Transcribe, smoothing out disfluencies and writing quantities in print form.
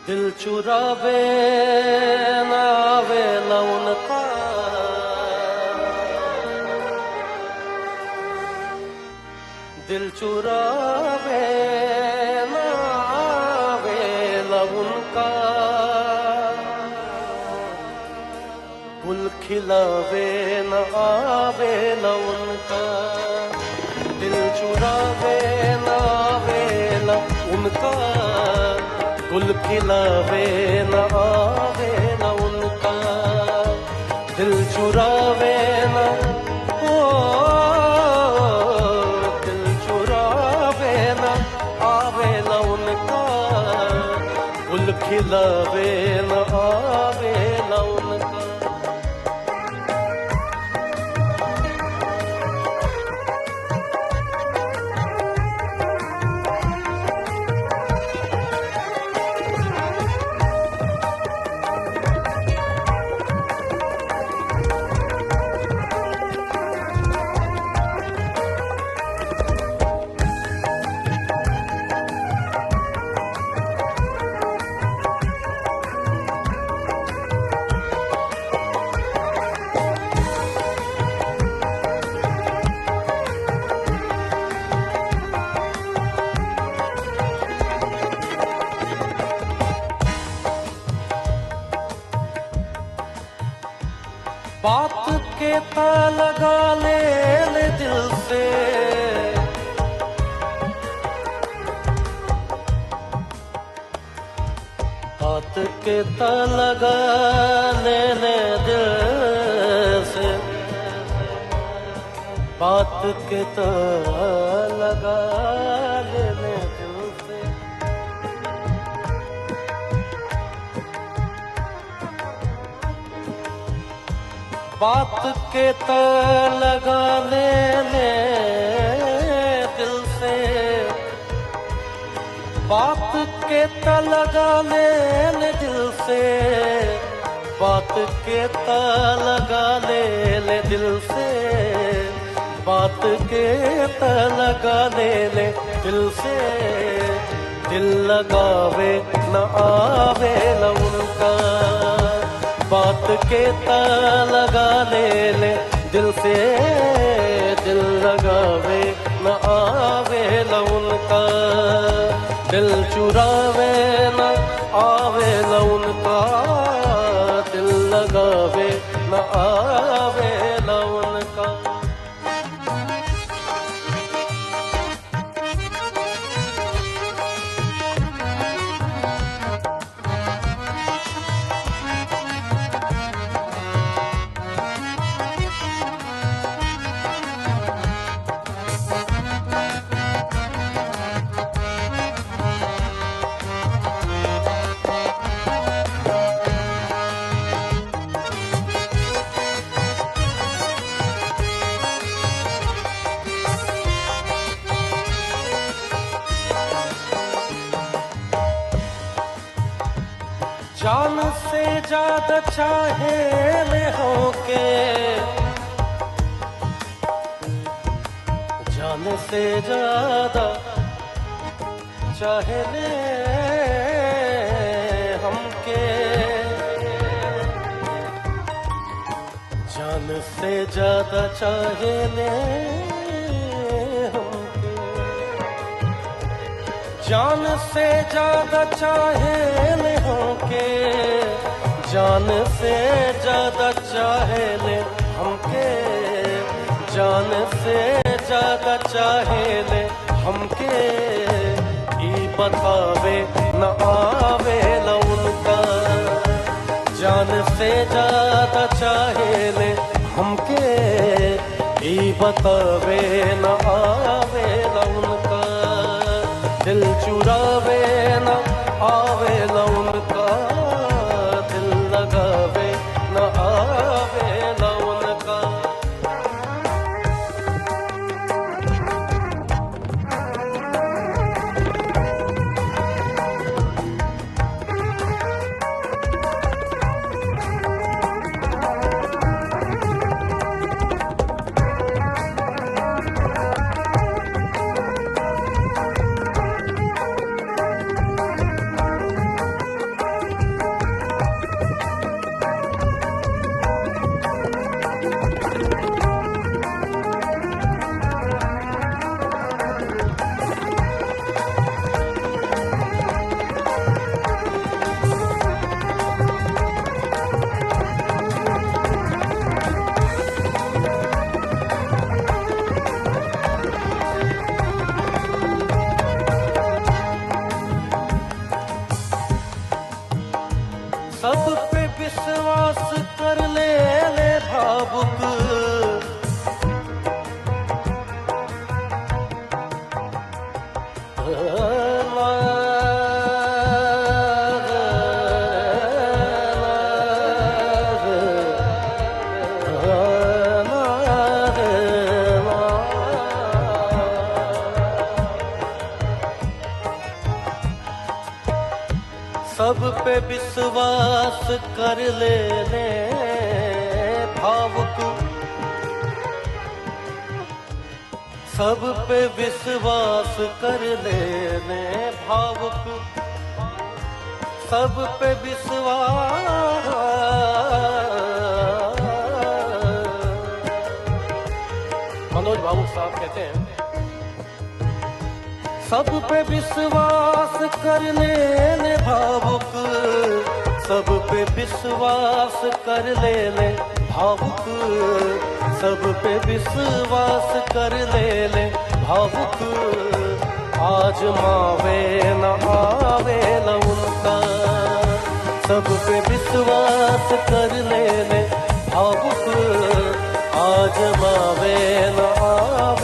दिल चुरावे न आवे न उनका, दिल चुरावे न आवे न उनका, गुल खिलावे न आवे न उनका, दिल चुरावे न आवे न उनका, गुल खिलावे न आवे न उनका, दिल चुरावे न दिल चुरावे न आवे न उनका, गुल खिलावे न आवे न उनका। बात के ता लगा ले दिल से, बात के ता लगा ले दिल से, बात के ता लगा ले दिल से, बात के त लगा ले दिल से, बात के त लगा ले दिल से, बात के त लगा ले दिल से, बात के त लगा ले दिल से, दिल लगावे न आवे न उनका, बात के ता लगा ले दिल से, दिल लगावे न आवे न उनका, दिल चुरावे न आवे न उनका, दिल लगावे न आवे न उनका। जान से ज्यादा चाहे ले होके, जान से ज्यादा चाहे ले हमके, जान से ज्यादा चाहे ले हमके, जान से ज्यादा चाहे ले होके, जान से ज्यादा चाहे ले हमके, जान से ज्यादा चाहे ले हमके, ई बतावे न आवे न उनका, जान से ज्यादा चाहे ले हमके, ई बतावे न आवे न उनका, दिल चुरावे न आवे न उनका, दिल लगावे न आवे न उनका। सब पे विश्वास कर लेने भावुक, सब पे विश्वास कर लेने भावुक, सब पे विश्वास, मनोज भावुक साहब कहते हैं, सब पे विश्वास कर लेने भावुक, सब पे विश्वास कर लेने भावुक, सब पे विश्वास कर लेने भावुक, आजमावे न आवे न उनका, सब पे विश्वास कर लेने भावुक, आजमावे न आवे